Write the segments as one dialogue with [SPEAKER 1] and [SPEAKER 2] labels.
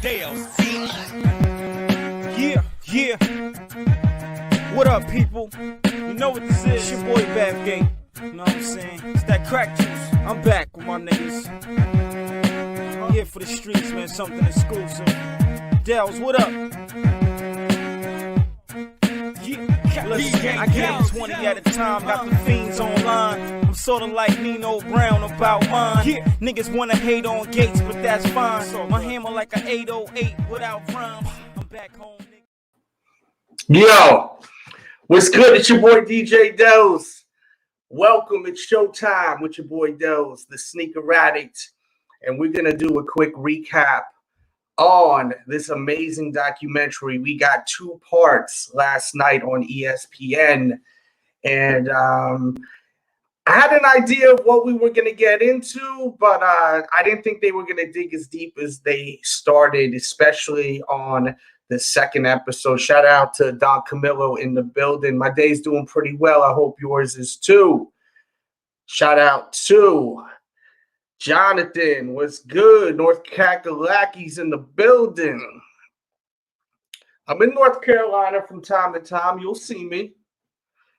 [SPEAKER 1] REALDJDELZ. Yeah. What up, people? You know what this is? Your boy Bathgate. You know what I'm saying? It's that crack juice. I'm back with my niggas. I'm here for the streets, man. Something exclusive. Delz, what up? Listen, I get them 20 at a time, got the fiends online. I'm sorta like Nino Brown about mine. Niggas wanna hate on Gates, but that's fine. My hammer like an 808 without rhymes. I'm back home, nigga.
[SPEAKER 2] Yo, what's good? It's your boy DJ Delz. Welcome, it's showtime with your boy Delz, the Thesneakeraddict. And we're gonna do a quick recap on this amazing documentary. We got 2 parts last night on ESPN, and I had an idea of what we were going to get into, but I didn't think they were going to dig as deep as they started, especially on the second episode. Shout out to Don Camillo in the building. My day's doing pretty well. I hope yours is too. Shout out to Jonathan, what's good? North Kakalakis in the building. I'm in North Carolina from time to time. You'll see me.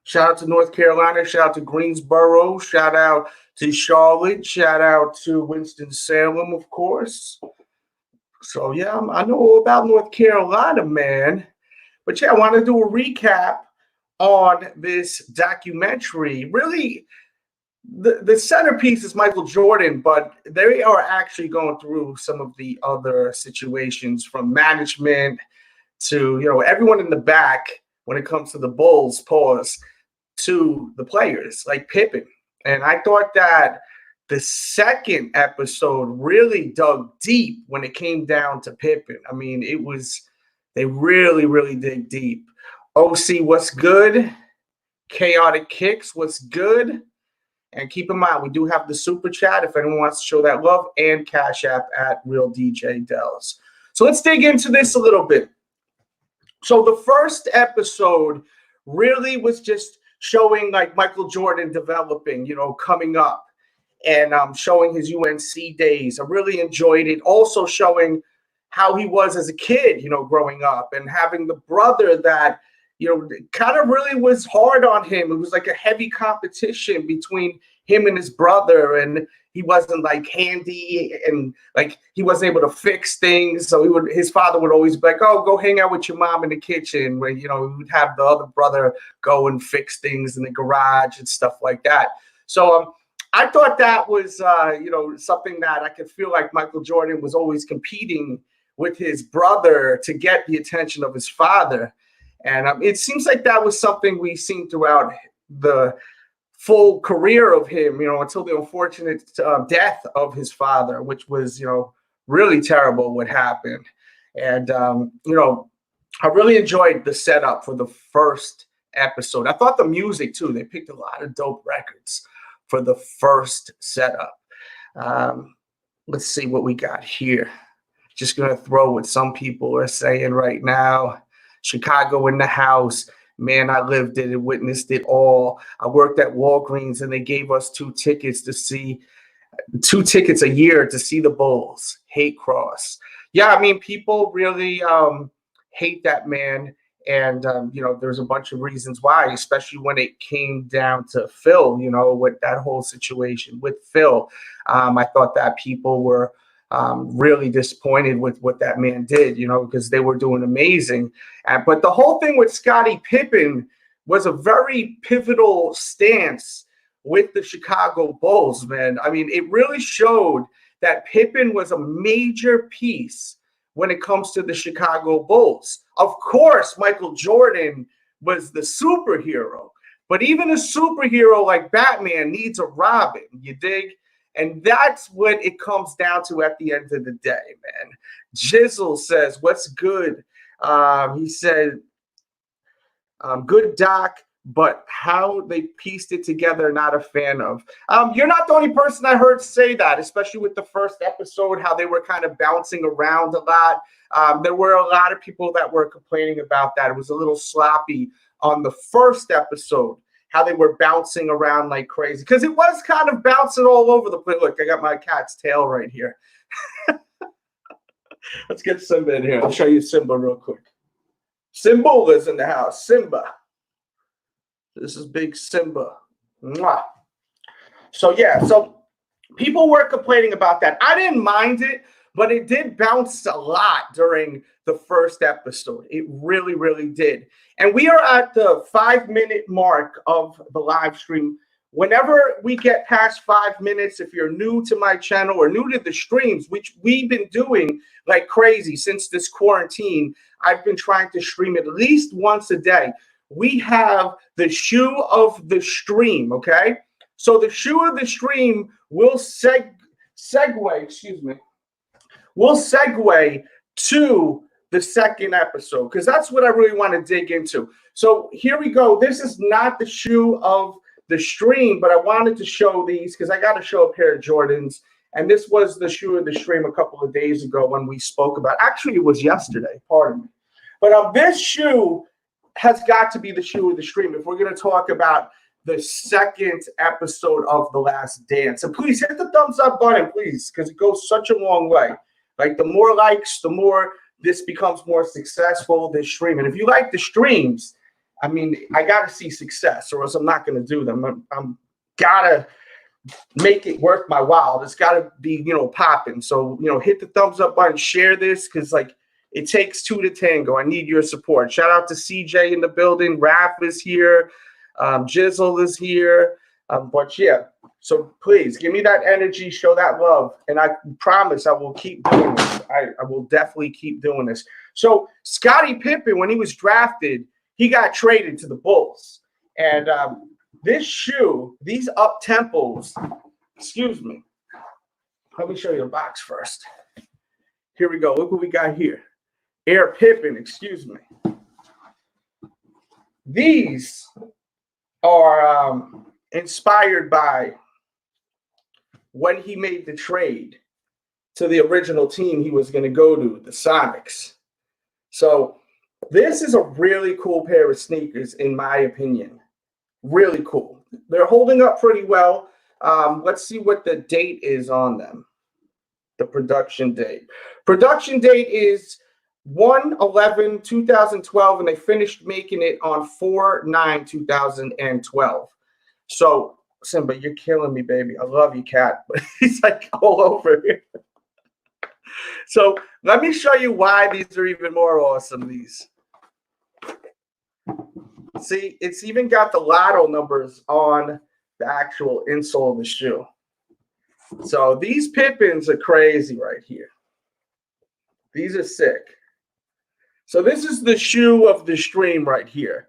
[SPEAKER 2] Shout out to North Carolina. Shout out to Greensboro. Shout out to Charlotte. Shout out to Winston-Salem, of course. So, yeah, I know all about North Carolina, man. But, yeah, I want to do a recap on this documentary. Really, the centerpiece is Michael Jordan, but they are actually going through some of the other situations, from management to, everyone in the back when it comes to the Bulls, to the players like Pippen. And I thought that the second episode really dug deep when it came down to Pippen. I mean, they really, really dig deep. OC, what's good? Chaotic Kicks, what's good? And keep in mind, we do have the super chat if anyone wants to show that love, and Cash App at REALDJDELZ. So let's dig into this a little bit. So the first episode really was just showing like Michael Jordan developing, coming up, and showing his UNC days. I really enjoyed it. Also showing how he was as a kid, growing up, and having the brother that, kind of really was hard on him. It was like a heavy competition between him and his brother, and he wasn't like handy, and like he wasn't able to fix things. So his father would always be like, "Oh, go hang out with your mom in the kitchen," where, he would have the other brother go and fix things in the garage and stuff like that. So I thought that was, something that I could feel like Michael Jordan was always competing with his brother to get the attention of his father. And it seems like that was something we've seen throughout the full career of him, until the unfortunate death of his father, which was, really terrible what happened. And, I really enjoyed the setup for the first episode. I thought the music, too, they picked a lot of dope records for the first setup. Let's see what we got here. Just going to throw what some people are saying right now. Chicago in the house. Man, I lived it and witnessed it all. I worked at Walgreens, and they gave us 2 tickets a year to see the Bulls. Hate cross. Yeah, I mean, people really hate that man. And, there's a bunch of reasons why, especially when it came down to Phil, with that whole situation with Phil. I thought that people were really disappointed with what that man did, because they were doing amazing. But the whole thing with Scottie Pippen was a very pivotal stance with the Chicago Bulls, man. I mean, it really showed that Pippen was a major piece when it comes to the Chicago Bulls. Of course, Michael Jordan was the superhero, but even a superhero like Batman needs a Robin, you dig? And that's what it comes down to at the end of the day, man. Jizzle says, what's good? He said, good doc, but how they pieced it together, not a fan of. You're not the only person I heard say that, especially with the first episode, how they were kind of bouncing around a lot. There were a lot of people that were complaining about that. It was a little sloppy on the first episode, how they were bouncing around like crazy, because it was kind of bouncing all over the place. Look, I got my cat's tail right here. Let's get Simba in here. I'll show you Simba real quick. Simba is in the house. Simba. This is big Simba. Mwah. So, yeah. So, people were complaining about that. I didn't mind it, but it did bounce a lot during the first episode. It really, really did. And we are at the 5-minute mark of the live stream. Whenever we get past 5 minutes, if you're new to my channel or new to the streams, which we've been doing like crazy since this quarantine, I've been trying to stream at least once a day. We have the shoe of the stream, okay? So the shoe of the stream will segue to the second episode, because that's what I really want to dig into. So here we go. This is not the shoe of the stream, but I wanted to show these because I got to show a pair of Jordans. And this was the shoe of the stream a couple of days ago when we spoke about. Actually, it was yesterday. Pardon me. But this shoe has got to be the shoe of the stream if we're going to talk about the second episode of The Last Dance. And please hit the thumbs up button, please, because it goes such a long way. Like, the more likes, the more this becomes more successful, this stream. And if you like the streams, I mean, I got to see success or else I'm not going to do them. I'm got to make it worth my while. It's got to be, popping. So, hit the thumbs up button, share this, because, like, it takes two to tango. I need your support. Shout out to CJ in the building. Raph is here. Jizzle is here. But, yeah, so please give me that energy, show that love, and I promise I will keep doing this. I will definitely keep doing this. So Scottie Pippen, when he was drafted, he got traded to the Bulls. And this shoe, these up-tempos, excuse me. Let me show you the box first. Here we go. Look what we got here. Air Pippen, excuse me. These are inspired by when he made the trade to the original team he was going to go to, the Sonics. So this is a really cool pair of sneakers, in my opinion. Really cool. They're holding up pretty well. Let's see what the date is on them. The production date. Production date is 1/11/2012, and they finished making it on 4/9/2012. So, Simba, you're killing me, baby. I love you, cat. But he's like all over here. So let me show you why these are even more awesome. These. See, it's even got the lotto numbers on the actual insole of the shoe. So these Pippins are crazy right here. These are sick. So this is the shoe of the stream right here.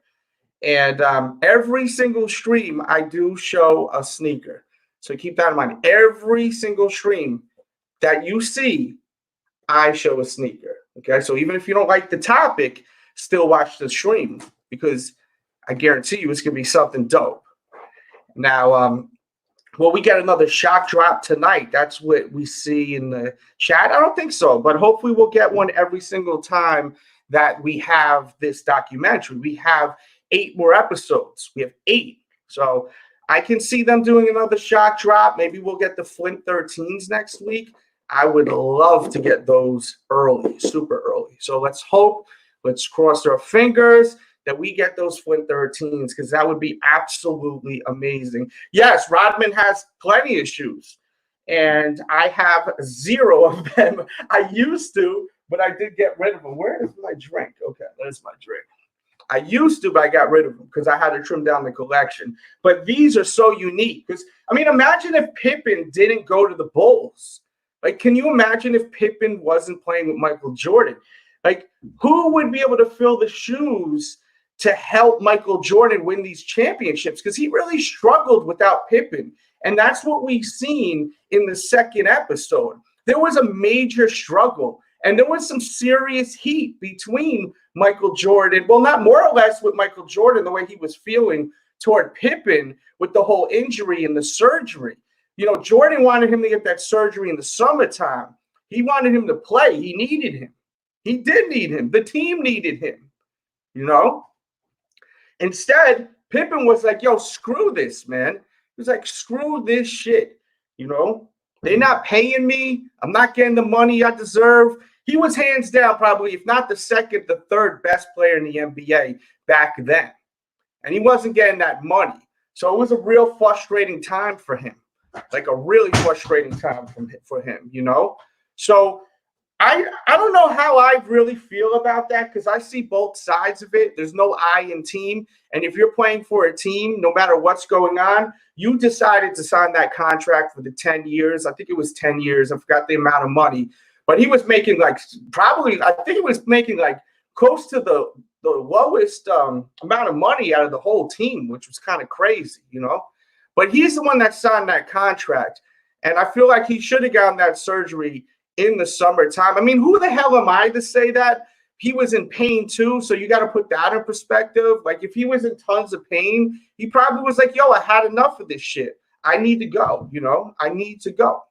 [SPEAKER 2] And every single stream, I do show a sneaker. So keep that in mind. Every single stream that you see, I show a sneaker. Okay, so even if you don't like the topic, still watch the stream, because I guarantee you it's going to be something dope. Now, will we get another shock drop tonight? That's what we see in the chat. I don't think so, but hopefully we'll get one every single time that we have this documentary. We have 8 more episodes. We have 8. So I can see them doing another shock drop. Maybe we'll get the Flint 13s next week. I would love to get those early, super early. So let's hope, let's cross our fingers that we get those Flint 13s, because that would be absolutely amazing. Yes, Rodman has plenty of shoes, and I have 0 of them. I used to, but I did get rid of them. Where is my drink? Okay, there's my drink. I used to, but I got rid of them because I had to trim down the collection. But these are so unique because, I mean, imagine if Pippen didn't go to the Bulls. Like, can you imagine if Pippen wasn't playing with Michael Jordan? Like, who would be able to fill the shoes to help Michael Jordan win these championships? Because he really struggled without Pippen. And that's what we've seen in the second episode. There was a major struggle, and there was some serious heat between Michael Jordan. Well, not more or less with Michael Jordan, the way he was feeling toward Pippen with the whole injury and the surgery. You know, Jordan wanted him to get that surgery in the summertime. He wanted him to play. He needed him. He did need him. The team needed him, you know? Instead, Pippen was like, yo, screw this, man. He was like, screw this shit, you know? They're not paying me. I'm not getting the money I deserve. he was hands down probably, if not the second, the third best player in the NBA back then. And he wasn't getting that money. So it was a real frustrating time for him, like a really frustrating time for him, you know? So I don't know how I really feel about that, because I see both sides of it. There's no I in team. And if you're playing for a team, no matter what's going on, you decided to sign that contract for the 10 years. I think it was 10 years. I forgot the amount of money. But he was making like probably, I think he was making like close to the lowest amount of money out of the whole team, which was kind of crazy, you know. But he's the one that signed that contract. And I feel like he should have gotten that surgery in the summertime. I mean, who the hell am I to say that? He was in pain too, so you got to put that in perspective. Like, if he was in tons of pain, he probably was like, yo, I had enough of this shit. I need to go, you know? I need to go.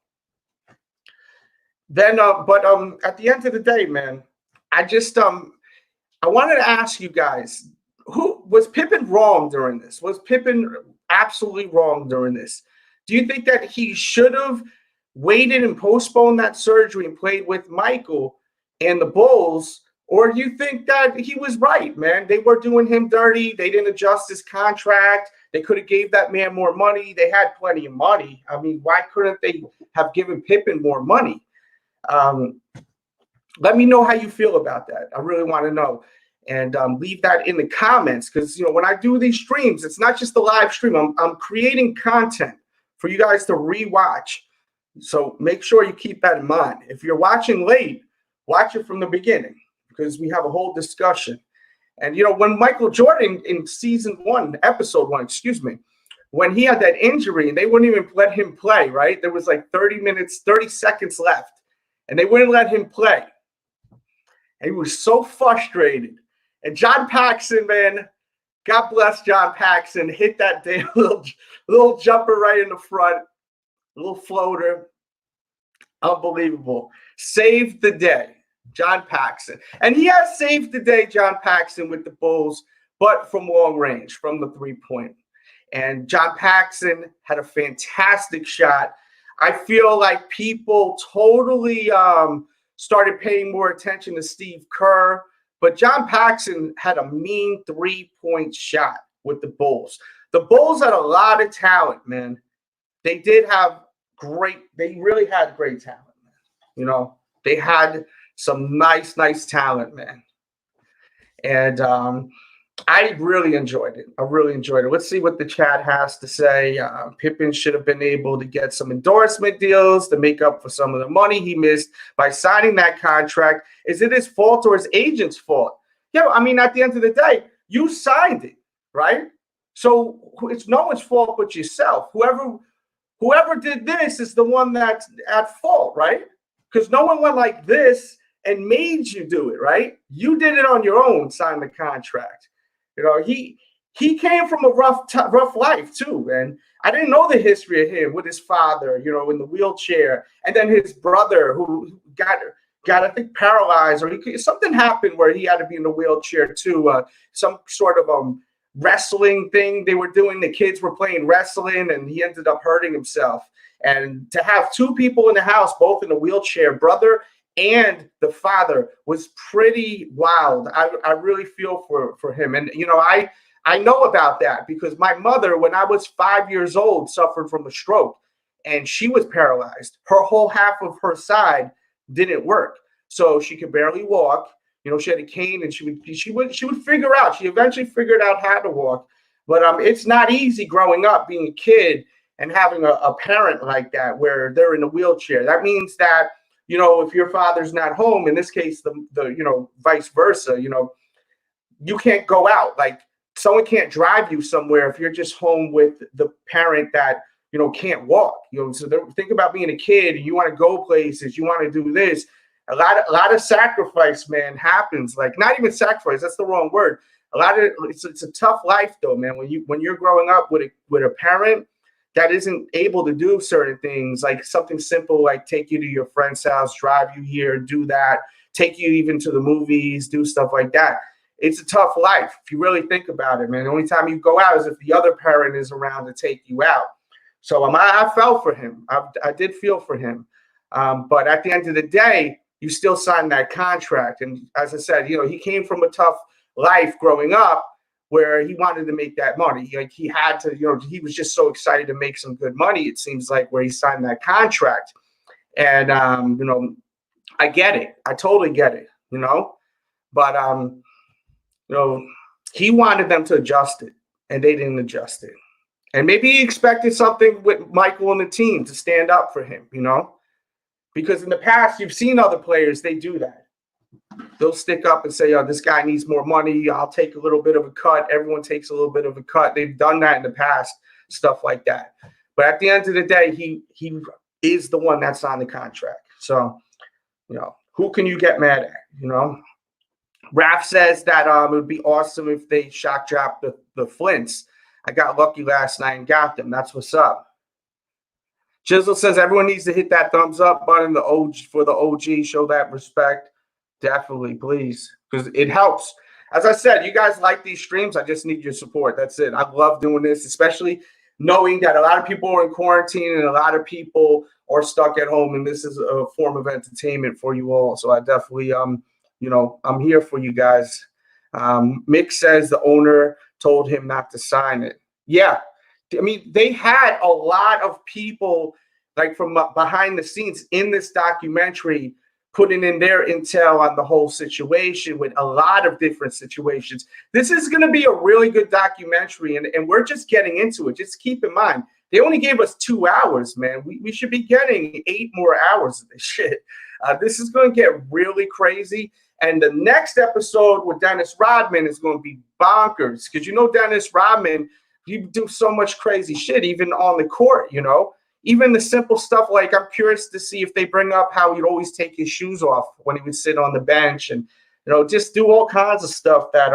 [SPEAKER 2] Then, but at the end of the day, man, I just, I wanted to ask you guys, who was Pippen wrong during this? Was Pippen absolutely wrong during this? Do you think that he should have waited and postponed that surgery and played with Michael and the Bulls? Or do you think that he was right, man? They were doing him dirty. They didn't adjust his contract. They could have gave that man more money. They had plenty of money. I mean, why couldn't they have given Pippen more money? Let me know how you feel about that. I really want to know. And leave that in the comments, because, you know, when I do these streams, it's not just the live stream. I'm creating content for you guys to rewatch. So make sure you keep that in mind. If you're watching late, watch it from the beginning, because we have a whole discussion. And, you know, when Michael Jordan in episode one, when he had that injury and they wouldn't even let him play, right? There was like 30 seconds left, and they wouldn't let him play. And he was so frustrated. And John Paxson, man, God bless John Paxson, hit that damn little jumper right in the front, little floater. Unbelievable. Saved the day, John Paxson. And he has saved the day, John Paxson, with the Bulls, but from long range, from the three-point. And John Paxson had a fantastic shot. I feel like people totally started paying more attention to Steve Kerr. But John Paxson had a mean three-point shot with the Bulls. The Bulls had a lot of talent, man. They did have they really had great talent, man. You know, they had some nice talent, man. And I really enjoyed it. I really enjoyed it. Let's see what the chat has to say. Pippen should have been able to get some endorsement deals to make up for some of the money he missed by signing that contract. Is it his fault or his agent's fault? Yeah, I mean, at the end of the day, you signed it, right? So it's no one's fault but yourself. Whoever did this is the one that's at fault, right? Because no one went like this and made you do it, right? You did it on your own, signed the contract. You know, he came from a rough life too, and I didn't know the history of him with his father, you know, in the wheelchair, and then his brother who got I think paralyzed, or something happened where he had to be in the wheelchair too. Some sort of wrestling thing they were doing. The kids were playing wrestling, and he ended up hurting himself. And to have two people in the house, both in a wheelchair, brother and the father, was pretty wild. I really feel for him. And, you know, I know about that because my mother, when I was 5 years old, suffered from a stroke, and she was paralyzed. Her whole half of her side didn't work. So she could barely walk. You know, she had a cane, and she would figure out. She eventually figured out how to walk. But it's not easy growing up, being a kid, and having a parent like that where they're in a wheelchair. That means that, you know, if your father's not home, in this case, the you know, vice versa, you know, you can't go out. Like, someone can't drive you somewhere if you're just home with the parent that, you know, can't walk. You know, so think about being a kid and you want to go places, you want to do this. A lot of sacrifice, man, happens. Like, not even sacrifice, that's the wrong word. It's a tough life though, man. When you're growing up with a parent that isn't able to do certain things, like something simple like take you to your friend's house, drive you here, do that, take you even to the movies, do stuff like that. It's a tough life if you really think about it, man. The only time you go out is if the other parent is around to take you out. So I felt for him. I did feel for him. But at the end of the day, you still sign that contract. And as I said, you know, he came from a tough life growing up where he wanted to make that money. Like he had to, you know, he was just so excited to make some good money, it seems like, where he signed that contract. And, you know, I get it. I totally get it, you know. But, you know, he wanted them to adjust it, and they didn't adjust it. And maybe he expected something with Michael and the team to stand up for him, you know. Because in the past, you've seen other players, they do that. They'll stick up and say, oh, this guy needs more money. I'll take a little bit of a cut. Everyone takes a little bit of a cut. They've done that in the past, stuff like that. But at the end of the day, he is the one that signed the contract. So, you know, who can you get mad at, you know? Raph says that it would be awesome if they shock drop the Flints. I got lucky last night and got them. That's what's up. Chisel says everyone needs to hit that thumbs up button for the OG. Show that respect. Definitely, please, because it helps. As I said, you guys like these streams. I just need your support. That's it. I love doing this, especially knowing that a lot of people are in quarantine and a lot of people are stuck at home, and this is a form of entertainment for you all. So I definitely, you know, I'm here for you guys. Mick says the owner told him not to sign it. Yeah. I mean, they had a lot of people like from behind the scenes in this documentary putting in their intel on the whole situation with a lot of different situations. This is going to be a really good documentary, and we're just getting into it. Just keep in mind, they only gave us 2 hours, man. We should be getting 8 more hours of this shit. This is going to get really crazy. And the next episode with Dennis Rodman is going to be bonkers because, you know, Dennis Rodman, he do so much crazy shit, even on the court, you know. Even the simple stuff like I'm curious to see if they bring up how he'd always take his shoes off when he would sit on the bench and, you know, just do all kinds of stuff that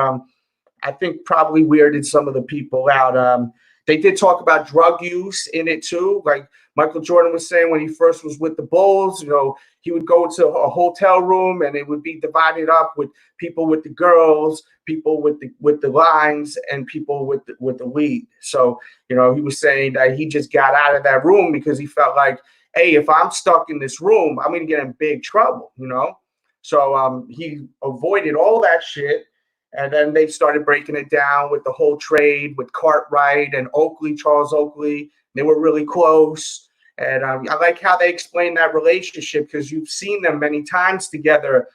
[SPEAKER 2] I think probably weirded some of the people out. They did talk about drug use in it too. Like Michael Jordan was saying when he first was with the Bulls, you know, he would go to a hotel room and it would be divided up with people with the girls, people with the lines, and people with the weed. So, you know, he was saying that he just got out of that room because he felt like, hey, if I'm stuck in this room, I'm going to get in big trouble, you know? So he avoided all that shit. And then they started breaking it down with the whole trade with Cartwright and Oakley, Charles Oakley. They were really close. And I like how they explain that relationship because you've seen them many times together,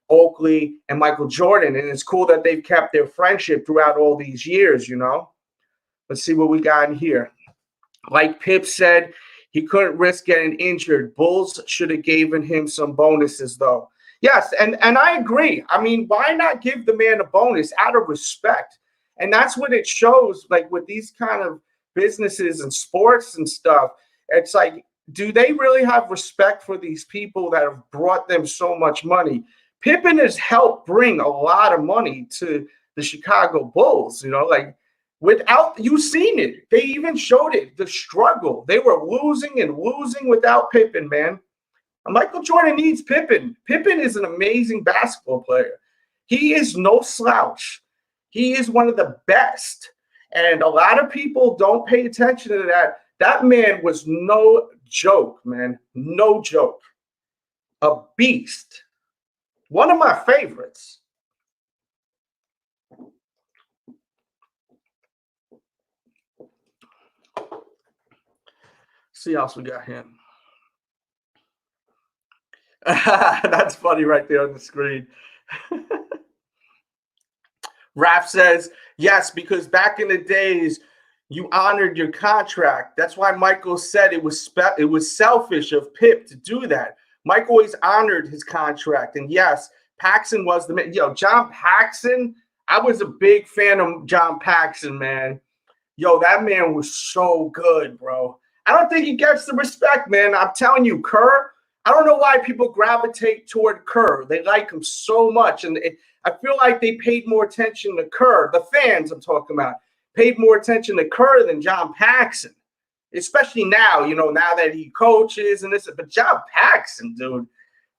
[SPEAKER 2] Oakley and Michael Jordan. And it's cool that they've kept their friendship throughout all these years, you know. Let's see what we got in here. Like Pip said, he couldn't risk getting injured. Bulls should have given him some bonuses, though. Yes, and I agree. I mean, why not give the man a bonus out of respect? And that's what it shows, like with these kind of businesses and sports and stuff. It's like, do they really have respect for these people that have brought them so much money? Pippen has helped bring a lot of money to the Chicago Bulls, you know, like without, you've seen it. They even showed it, the struggle. They were losing and losing without Pippen, man. Michael Jordan needs Pippen. Pippen is an amazing basketball player. He is no slouch. He is one of the best. And a lot of people don't pay attention to that. That man was no joke, man. No joke. A beast. One of my favorites. See what else we got here. That's funny right there on the screen. Raph says, yes, because back in the days, you honored your contract. That's why Michael said it was selfish of Pip to do that. Mike always honored his contract. And yes, Paxson was the man. Yo, John Paxson, I was a big fan of John Paxson, man. Yo, that man was so good, bro. I don't think he gets the respect, man. I'm telling you, Kerr, I don't know why people gravitate toward Kerr. They like him so much. And I feel like they paid more attention to Kerr. The fans I'm talking about paid more attention to Kerr than John Paxson. Especially now, you know, now that he coaches and this. But John Paxson, dude,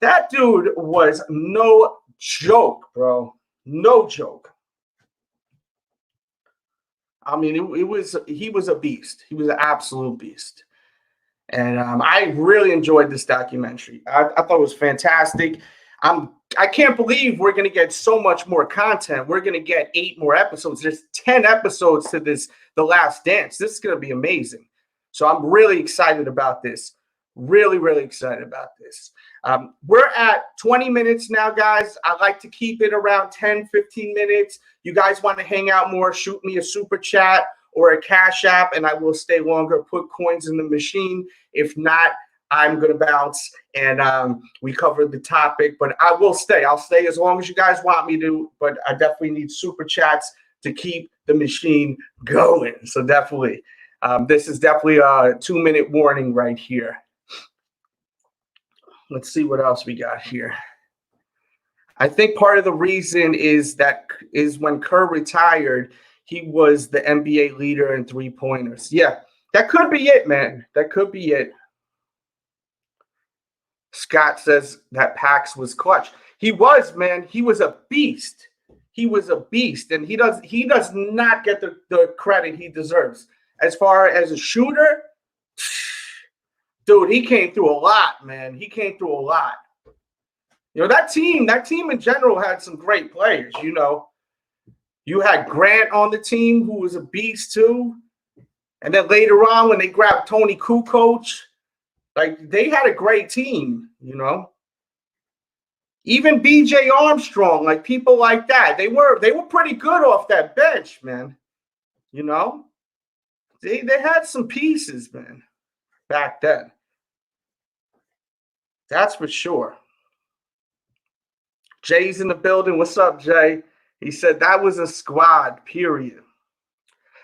[SPEAKER 2] that dude was no joke, bro. No joke. I mean, he was a beast. He was an absolute beast. And I really enjoyed this documentary. I thought it was fantastic. I can't believe we're going to get so much more content. We're going to get 8 more episodes. There's 10 episodes to this, The Last Dance. This is going to be amazing. So I'm really excited about this. Really, really excited about this. We're at 20 minutes now, guys. I like to keep it around 10, 15 minutes. You guys want to hang out more, shoot me a super chat or a Cash App, and I will stay longer, put coins in the machine. If not, I'm going to bounce, and we covered the topic, but I will stay. I'll stay as long as you guys want me to, but I definitely need super chats to keep the machine going. So definitely, this is definitely a 2-minute warning right here. Let's see what else we got here. I think part of the reason is when Kerr retired, he was the NBA leader in three-pointers. Yeah, that could be it, man. That could be it. Scott says that Pax was clutch. He was, man. He was a beast. He was a beast, and he does not get the credit he deserves. As far as a shooter, dude, he came through a lot, man. He came through a lot. You know, that team in general had some great players, you know. You had Grant on the team, who was a beast too. And then later on, when they grabbed Tony Kukoc, like, they had a great team, you know. Even B.J. Armstrong, like, people like that, they were pretty good off that bench, man. You know, they had some pieces, man, back then. That's for sure. Jay's in the building. What's up, Jay? He said that was a squad, period.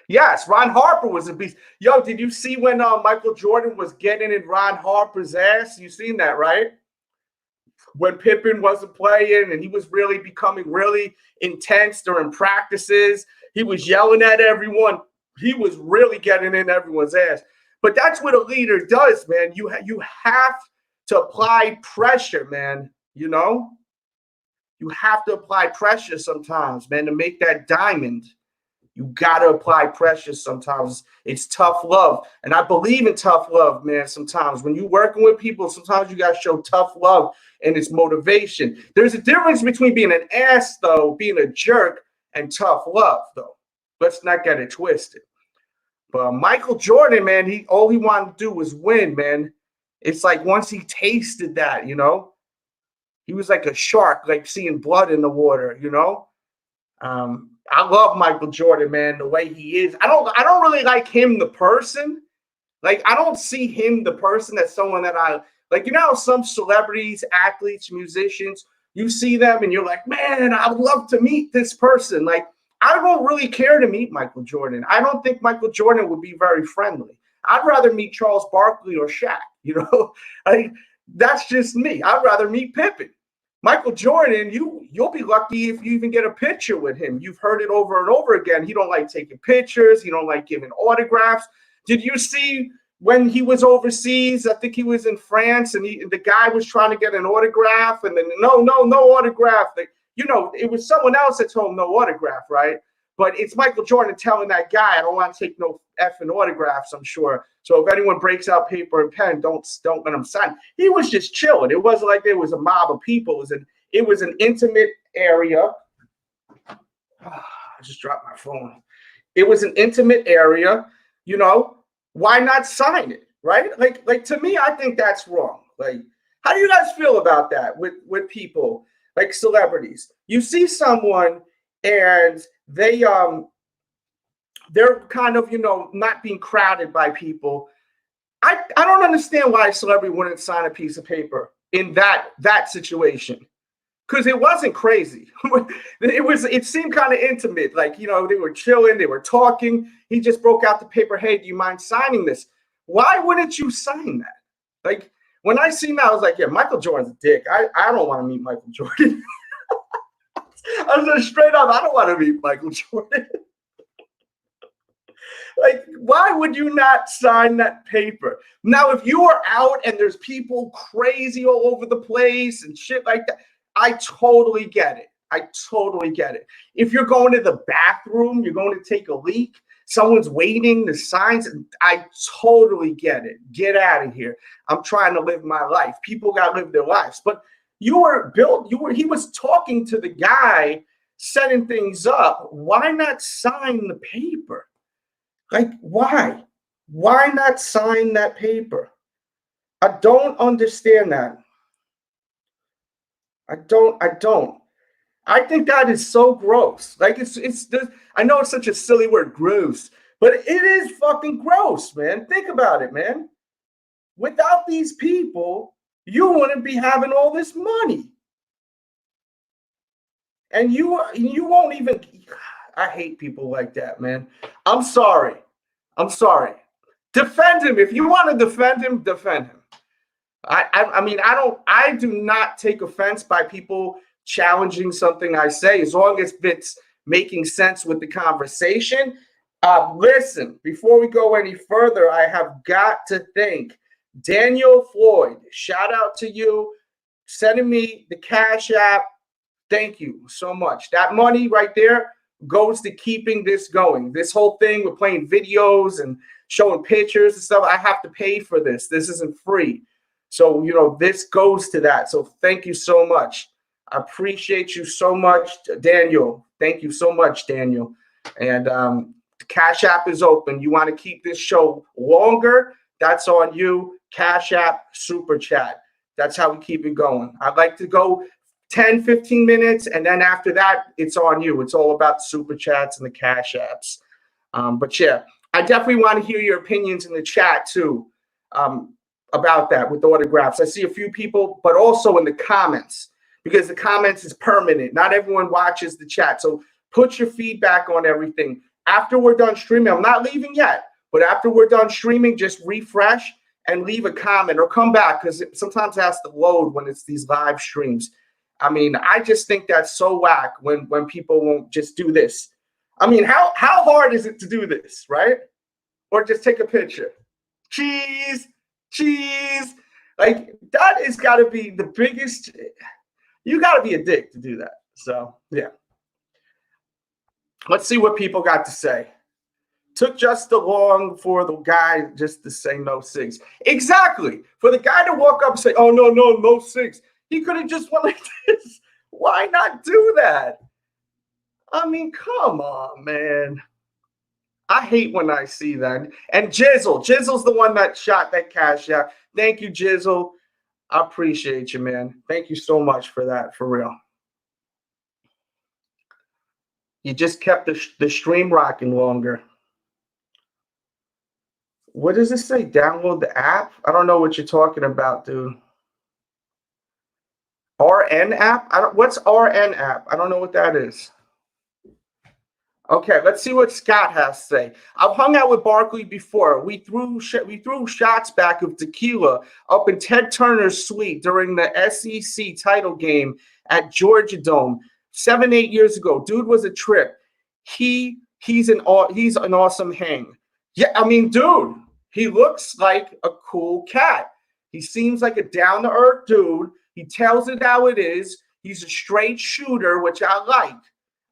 [SPEAKER 2] Yes, Ron Harper was a beast. Yo, did you see when Michael Jordan was getting in Ron Harper's ass? You seen that, right? When Pippen wasn't playing and he was really becoming really intense during practices. He was yelling at everyone. He was really getting in everyone's ass. But that's what a leader does, man. You have to apply pressure, man, you know? You have to apply pressure sometimes, man, to make that diamond. You got to apply pressure sometimes. It's tough love. And I believe in tough love, man, sometimes. When you're working with people, sometimes you got to show tough love, and it's motivation. There's a difference between being an ass, though, being a jerk, and tough love, though. Let's not get it twisted. But Michael Jordan, man, all he wanted to do was win, man. It's like once he tasted that, you know, he was like a shark, like seeing blood in the water, you know. I love Michael Jordan, man, the way he is. I don't really like him, the person. Like, I don't see him, the person, as someone that I like. You know how some celebrities, athletes, musicians, you see them and you're like, man, I would love to meet this person. Like, I don't really care to meet Michael Jordan. I don't think Michael Jordan would be very friendly. I'd rather meet Charles Barkley or Shaq, you know. Like, that's just me. I'd rather meet Pippen. Michael Jordan, you'll be lucky if you even get a picture with him. You've heard it over and over again. He don't like taking pictures. He don't like giving autographs. Did you see when he was overseas? I think he was in France, and the guy was trying to get an autograph, and then no autograph. You know, it was someone else that told him no autograph, right? But it's Michael Jordan telling that guy, I don't want to take no effing autographs, I'm sure. So if anyone breaks out paper and pen, don't let him sign. He was just chilling. It wasn't like there was a mob of people. It was an intimate area. I just dropped my phone. It was an intimate area. You know, why not sign it, right? Like to me, I think that's wrong. Like, how do you guys feel about that with people, like celebrities? You see someone and they're kind of, you know, not being crowded by people. I don't understand why a celebrity wouldn't sign a piece of paper in that situation, because it wasn't crazy. It seemed kind of intimate, like, you know, they were chilling, they were talking. He just broke out the paper. Hey, do you mind signing this? Why wouldn't you sign that? Like, when I seen that, I was like, yeah, Michael Jordan's a dick. I don't want to meet Michael Jordan. I was like, straight up, I don't want to meet Michael Jordan. Like, why would you not sign that paper? Now, if you are out and there's people crazy all over the place and shit like that, I totally get it. I totally get it. If you're going to the bathroom, you're going to take a leak, someone's waiting, the signs. I totally get it. Get out of here. I'm trying to live my life. People got to live their lives. But he was talking to the guy setting things up. Why not sign the paper? Like, why? Why not sign that paper? I don't understand that. I don't. I think that is so gross. Like, I know it's such a silly word, gross, but it is fucking gross, man. Think about it, man. Without these people, you wouldn't be having all this money. And you won't even. I hate people like that, man. I'm sorry. Defend him. If you want to defend him, defend him. I mean, I do not take offense by people challenging something I say, as long as it's making sense with the conversation. Listen, before we go any further, I have got to thank Daniel Floyd. Shout out to you, sending me the Cash App. Thank you so much. That money right there goes to keeping this going. This whole thing, we're playing videos and showing pictures and stuff. I have to pay for this. This isn't free. So, this goes to that. So thank you so much. I appreciate you so much, Daniel. Thank you so much, Daniel. And the Cash App is open. You want to keep this show longer? That's on you. Cash App, Super Chat. That's how we keep it going. I'd like to go 10, 15 minutes, and then after that, it's on you. It's all about the Super Chats and the Cash Apps. But yeah, I definitely want to hear your opinions in the chat too about that with autographs. I see a few people, but also in the comments, because the comments is permanent. Not everyone watches the chat. So put your feedback on everything. After we're done streaming, I'm not leaving yet, but after we're done streaming, just refresh and leave a comment or come back, because sometimes it has to load when it's these live streams. I mean, I just think that's so whack when people won't just do this. I mean, how hard is it to do this, right? Or just take a picture. Cheese. Like, that has got to be the biggest. You got to be a dick to do that. So, yeah. Let's see what people got to say. Took just long for the guy just to say no cigs. Exactly. For the guy to walk up and say, oh, no cigs. He could have just went like this. Why not do that? I mean, come on, man. I hate when I see that. And Jizzle's the one that shot that Cash App. Thank you, Jizzle. I appreciate you, man. Thank you so much for that, for real. You just kept the stream rocking longer. What does it say? Download the app? I don't know what you're talking about, dude. RN app? What's RN app? I don't know what that is. Okay, let's see what Scott has to say. I've hung out with Barkley before. We threw shots back of tequila up in Ted Turner's suite during the SEC title game at Georgia Dome 7-8 years ago. Dude was a trip. He's an awesome hang. Yeah, I mean, dude, he looks like a cool cat. He seems like a down-to-earth dude. He tells it how it is. He's a straight shooter, which I like.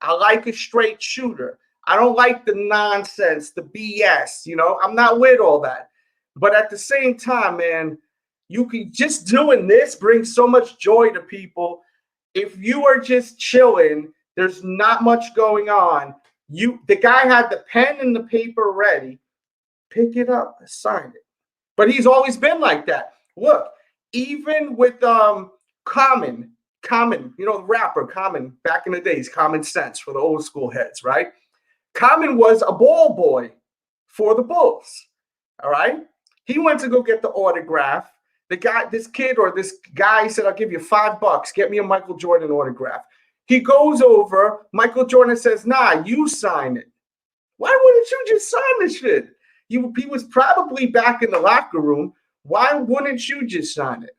[SPEAKER 2] I like a straight shooter. I don't like the nonsense, the BS, I'm not with all that. But at the same time, man, you can just doing this brings so much joy to people. If you are just chilling, there's not much going on. The guy had the pen and the paper ready. Pick it up, sign it. But he's always been like that. Look, even with Common, the rapper Common, back in the days, Common Sense for the old school heads, right? Common was a ball boy for the Bulls, all right? He went to go get the autograph. This guy said, I'll give you $5. Get me a Michael Jordan autograph. He goes over. Michael Jordan says, nah, you sign it. Why wouldn't you just sign this shit? He was probably back in the locker room. Why wouldn't you just sign it?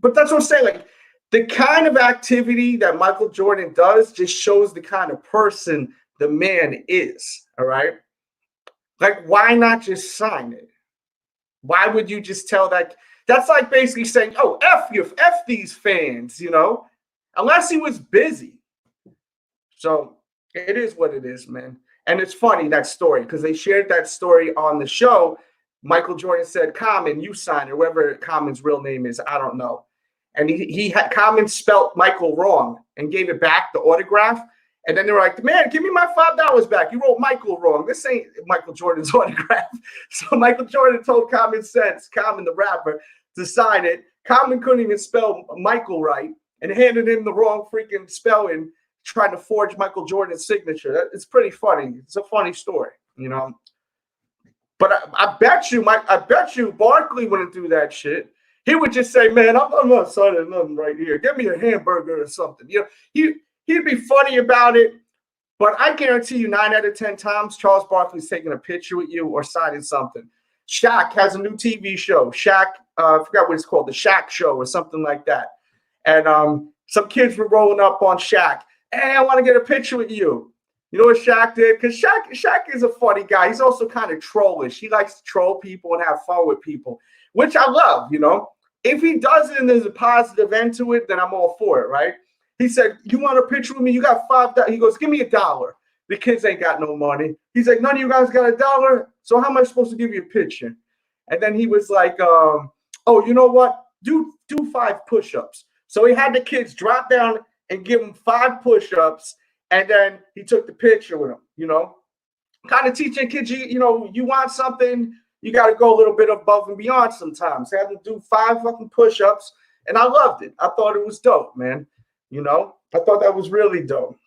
[SPEAKER 2] But that's what I'm saying. Like, the kind of activity that Michael Jordan does just shows the kind of person the man is, all right? Like, why not just sign it? Why would you just tell that? That's like basically saying, oh, F these fans, unless he was busy. So it is what it is, man. And it's funny, that story, because they shared that story on the show. Michael Jordan said, Common, you sign it, whoever Common's real name is, I don't know. And he had Common spelt Michael wrong and gave it back, the autograph. And then they were like, man, give me my $5 back. You wrote Michael wrong. This ain't Michael Jordan's autograph. So Michael Jordan told Common Sense, Common the rapper, to sign it. Common couldn't even spell Michael right and handed him the wrong freaking spelling, trying to forge Michael Jordan's signature. It's pretty funny. It's a funny story, you know. But I bet you Barkley wouldn't do that shit. He would just say, man, I'm not signing nothing right here. Give me a hamburger or something. You know, he'd be funny about it. But I guarantee you 9 out of 10 times Charles Barkley's taking a picture with you or signing something. Shaq has a new TV show. Shaq, I forgot what it's called, the Shaq Show or something like that. And some kids were rolling up on Shaq. Hey, I want to get a picture with you. You know what Shaq did? Because Shaq is a funny guy. He's also kind of trollish. He likes to troll people and have fun with people, which I love, you know. If he does it and there's a positive end to it, then I'm all for it, right? He said, you want a picture with me? You got $5. He goes, give me $1. The kids ain't got no money. He's like, none of you guys got $1? So how am I supposed to give you a picture? And then he was like, oh, you know what? Do 5 push-ups. So he had the kids drop down and give him 5 push-ups, and then he took the picture with him, you know. Kind of teaching kids, you know, you want something, you got to go a little bit above and beyond sometimes. Had to do 5 fucking push-ups, and I loved it. I thought it was dope, man. You know, I thought that was really dope.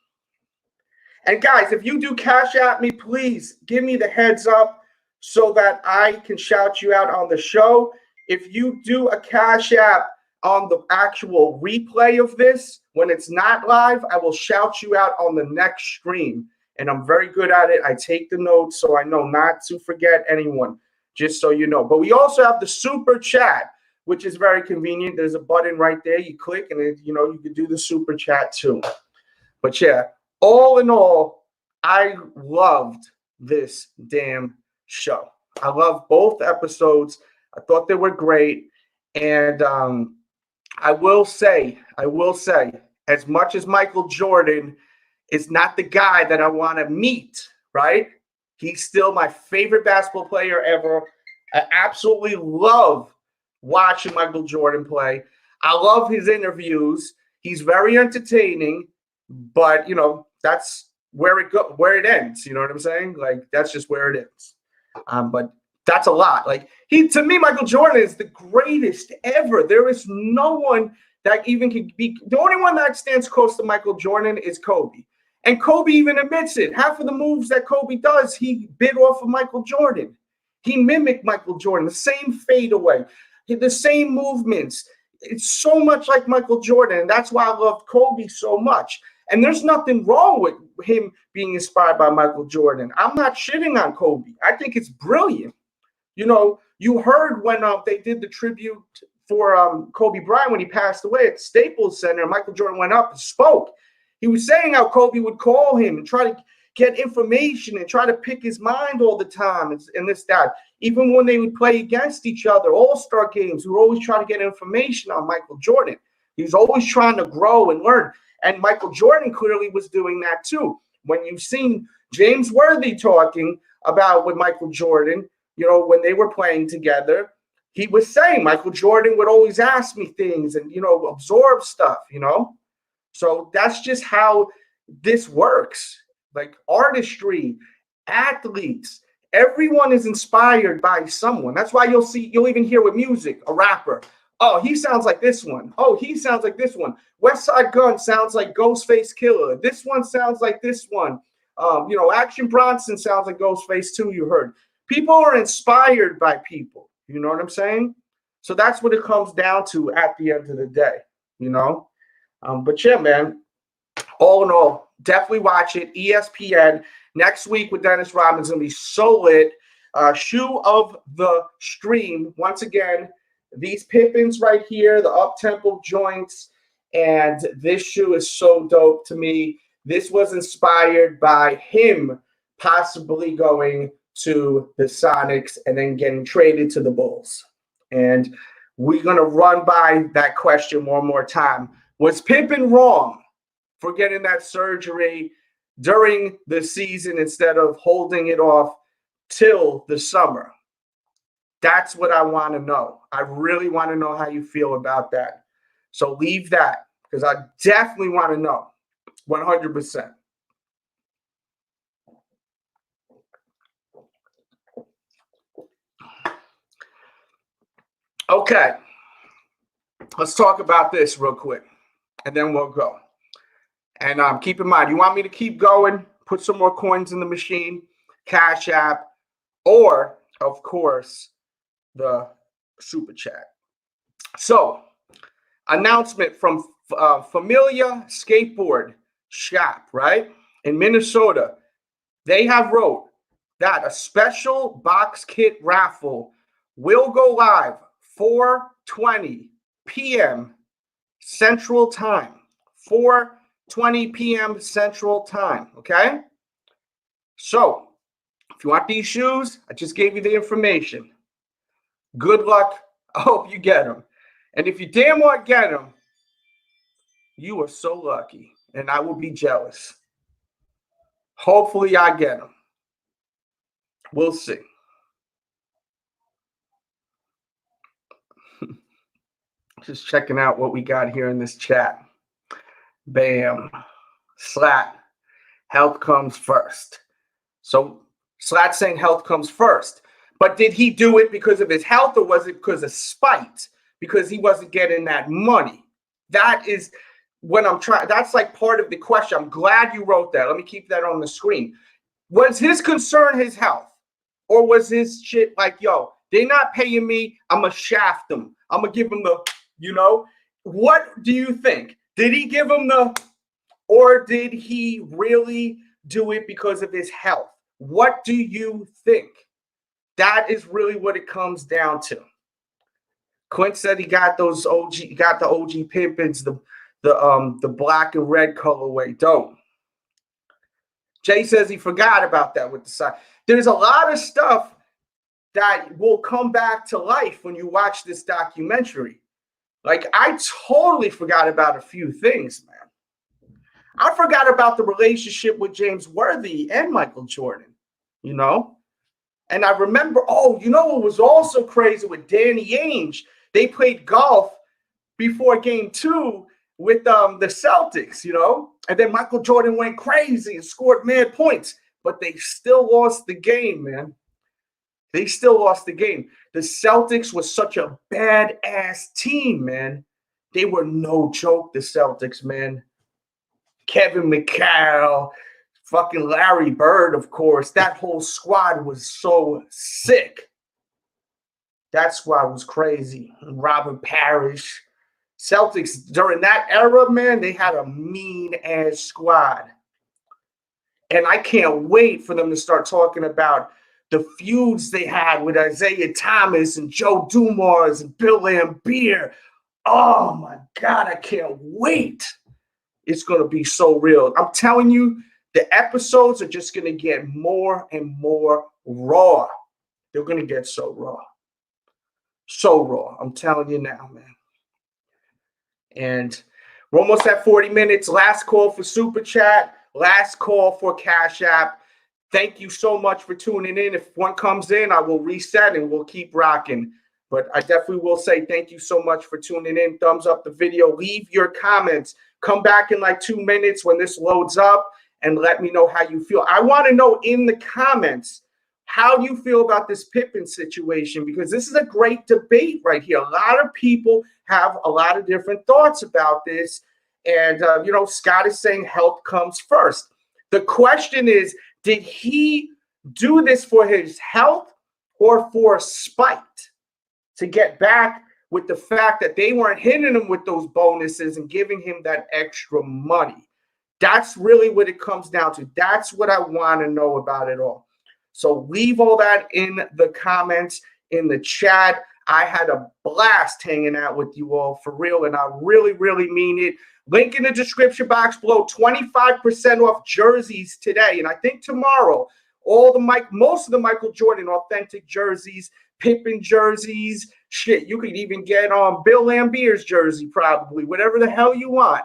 [SPEAKER 2] And guys, if you do Cash App me, please give me the heads up so that I can shout you out on the show. If you do a Cash App on the actual replay of this, when it's not live, I will shout you out on the next stream. And I'm very good at it. I take the notes so I know not to forget anyone, just so you know. But we also have the super chat, which is very convenient. There's a button right there. You click and it, you know, you can do the super chat too. But yeah, all in all, I loved this damn show. I loved both episodes. I thought they were great. And I will say, as much as Michael Jordan is not the guy that I want to meet, right? He's still my favorite basketball player ever. I absolutely love watching Michael Jordan play. I love his interviews. He's very entertaining, but you know, that's where it ends. You know what I'm saying? Like, that's just where it ends. But that's a lot. Like, to me, Michael Jordan is the greatest ever. There is no one that even can be. The only one that stands close to Michael Jordan is Kobe. And Kobe even admits it. Half of the moves that Kobe does, he bit off of Michael Jordan. He mimicked Michael Jordan, the same fadeaway, the same movements. It's so much like Michael Jordan. And that's why I love Kobe so much. And there's nothing wrong with him being inspired by Michael Jordan. I'm not shitting on Kobe. I think it's brilliant. You know, you heard when they did the tribute for Kobe Bryant when he passed away at the Staples Center, Michael Jordan went up and spoke. He was saying how Kobe would call him and try to get information and try to pick his mind all the time and this, that. Even when they would play against each other, all-star games, we were always trying to get information on Michael Jordan. He was always trying to grow and learn. And Michael Jordan clearly was doing that too. When you've seen James Worthy talking about with Michael Jordan, you know, when they were playing together, he was saying Michael Jordan would always ask me things and, you know, absorb stuff, you know. So that's just how this works. Like artistry, athletes, everyone is inspired by someone. That's why you'll even hear with music, a rapper. Oh, he sounds like this one. Oh, he sounds like this one. West Side Gun sounds like Ghostface Killer. This one sounds like this one. You know, Action Bronson sounds like Ghostface too, you heard. People are inspired by people. You know what I'm saying? So that's what it comes down to at the end of the day, you know? But yeah, man, all in all, definitely watch it. ESPN next week with Dennis Rodman is going to be so lit. Shoe of the stream, once again, these Pippins right here, the up-tempo joints, and this shoe is so dope to me. This was inspired by him possibly going to the Sonics and then getting traded to the Bulls. And we're going to run by that question one more time. Was Pippen wrong for getting that surgery during the season instead of holding it off till the summer? That's what I want to know. I really want to know how you feel about that. So leave that, because I definitely want to know 100%. Okay, let's talk about this real quick, and then we'll go. And keep in mind, you want me to keep going, put some more coins in the machine, Cash App, or, of course, the Super Chat. So, announcement from Familia Skateboard Shop, right, in Minnesota. They have wrote that a special box kit raffle will go live 4:20 p.m. Central Time. 4:20 p.m. Central Time, okay? So, if you want these shoes, I just gave you the information. Good luck. I hope you get them. And if you damn well get them, you are so lucky, and I will be jealous. Hopefully I get them. We'll see. Just checking out what we got here in this chat. Bam. Slat. Health comes first. So Slat saying health comes first. But did he do it because of his health, or was it because of spite? Because he wasn't getting that money. That is what I'm trying. That's like part of the question. I'm glad you wrote that. Let me keep that on the screen. Was his concern his health? Or was his shit like, yo, they're not paying me, I'm going to shaft them. I'm going to give them the, what do you think? Did he give them the, or did he really do it because of his health? What do you think? That is really what it comes down to. Quint said he got those the OG Pippins, the black and red colorway. Dope. Jay says he forgot about that with the side. There's a lot of stuff that will come back to life when you watch this documentary. Like, I totally forgot about a few things, man. I forgot about the relationship with James Worthy and Michael Jordan, And I remember, what was also crazy with Danny Ainge? They played golf before game 2 with the Celtics, And then Michael Jordan went crazy and scored mad points. But they still lost the game, man. They still lost the game. The Celtics was such a badass team, man. They were no joke, the Celtics, man. Kevin McHale, fucking Larry Bird, of course. That whole squad was so sick. That squad was crazy. Robert Parrish. Celtics, during that era, man, they had a mean-ass squad. And I can't wait for them to start talking about the feuds they had with Isaiah Thomas and Joe Dumars and Bill Laimbeer. Oh, my God, I can't wait. It's going to be so real. I'm telling you, the episodes are just going to get more and more raw. They're going to get so raw. So raw. I'm telling you now, man. And we're almost at 40 minutes. Last call for Super Chat. Last call for Cash App. Thank you so much for tuning in. If one comes in, I will reset and we'll keep rocking. But I definitely will say thank you so much for tuning in. Thumbs up the video. Leave your comments. Come back in like 2 minutes when this loads up and let me know how you feel. I want to know in the comments how you feel about this Pippen situation, because this is a great debate right here. A lot of people have a lot of different thoughts about this. And, Scott is saying health comes first. The question is, did he do this for his health or for spite? To get back with the fact that they weren't hitting him with those bonuses and giving him that extra money. That's really what it comes down to. That's what I want to know about it all. So leave all that in the comments, in the chat. I had a blast hanging out with you all, for real, and I really, really mean it. Link in the description box below. 25% off jerseys today, and I think tomorrow. Most of the Michael Jordan authentic jerseys, Pippen jerseys, shit. You could even get Bill Laimbeer's jersey, probably, whatever the hell you want.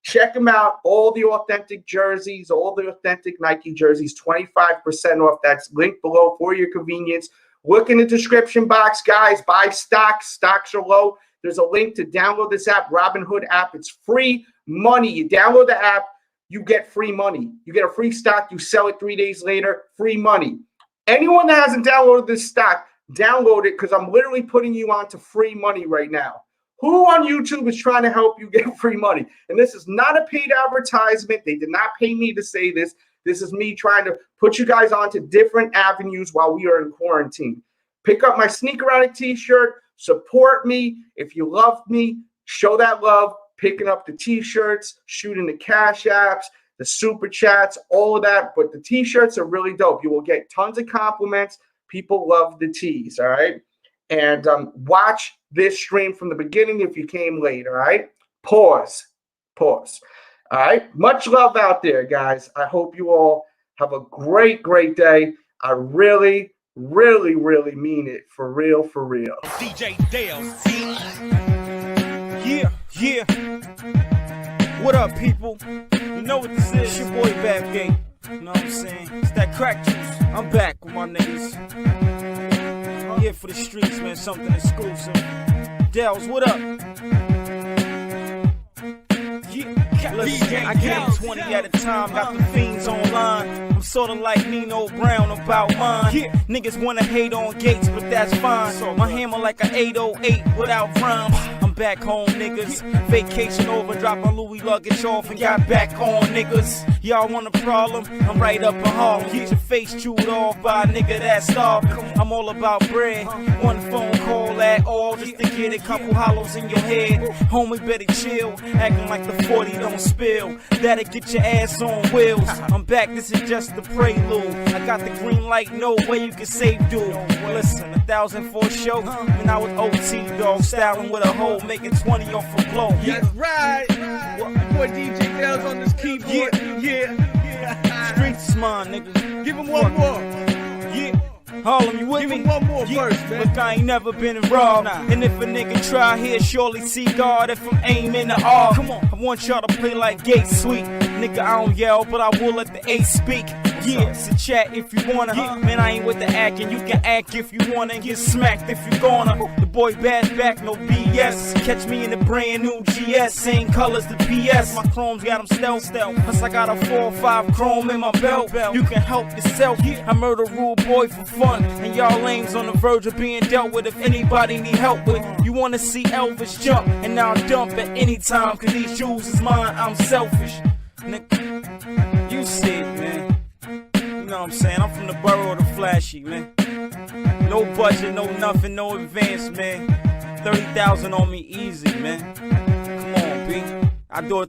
[SPEAKER 2] Check them out. All the authentic jerseys, all the authentic Nike jerseys, 25% off. That's linked below for your convenience. Look in the description box, guys. Buy stocks. Stocks are low. There's a link to download this app, Robinhood app. It's free money. You download the app, you get free money. You get a free stock. You sell it 3 days later, free money. Anyone that hasn't downloaded this stock, download it because I'm literally putting you on to free money right now. Who on YouTube is trying to help you get free money? And this is not a paid advertisement. They did not pay me to say this. This is me trying to put you guys onto different avenues while we are in quarantine. Pick up my Thesneakeraddict t-shirt. Support me. If you love me, show that love. Picking up the t-shirts, shooting the cash apps, the super chats, all of that. But the t-shirts are really dope. You will get tons of compliments. People love the tees, all right? And watch this stream from the beginning if you came late, all right? Pause. All right? Much love out there, guys. I hope you all have a great, great day. I really, really, really mean it. For real, for real.
[SPEAKER 1] DJDELZ. Yeah. What up, people? You know what this is. It's your boy Bathgate. You know what I'm saying? It's that crack juice. I'm back with my niggas. Here for the streets, man, something exclusive. Delz, what up? Yeah, listen, I get them 20 at a time, got the fiends online. I'm sorta like Nino Brown about mine. Niggas wanna hate on Gates, but that's fine. My hammer like an 808 without rhymes. I'm back home, niggas. Vacation over, dropped my Louis luggage off and got back on, niggas. Y'all want a problem? I'm right up in Harlem. Get your face chewed off by a nigga that's starving. I'm all about bread. One phone call at all just to get a couple hollows in your head. Homie, better chill. Acting like the 40 don't spill. That'll get your ass on wheels. I'm back, this is just the prelude. I got the green light, no way you can save dude. Listen, 1,000 for a show. When I was OT, dog, styling with a hole, making 20 off a blow.
[SPEAKER 3] That's right. Boy DJDELZ on this keyboard. Yeah.
[SPEAKER 1] Streets is mine, nigga.
[SPEAKER 3] Give him one more.
[SPEAKER 1] Yeah. Harlem, you with
[SPEAKER 3] Give
[SPEAKER 1] me?
[SPEAKER 3] him one more verse, man.
[SPEAKER 1] Look, I ain't never been robbed. And if a nigga try, he'll surely see God if I'm aiming the R. Come on, I want y'all to play like Gates Sweet. Nigga, I don't yell, but I will let the ace speak. Yeah, so chat if you wanna. Man, I ain't with the acting. You can act if you wanna and get smacked if you gonna. The boy bad back, no BS. Catch me in the brand new GS. Same colors, the PS. My chromes got them stealth. Plus I got a 4 or 5 chrome in my belt. You can help yourself. I murder rule boy for fun. And y'all lames on the verge of being dealt with if anybody need help with. You wanna see Elvis jump, and I'll dump at any time. Cause these shoes is mine, I'm selfish. Nigga, you see it, man. You know what I'm saying? I'm from the borough of the flashy, man. No budget, no nothing, no advance, man. 30,000 on me easy, man. Come on, B. I do it.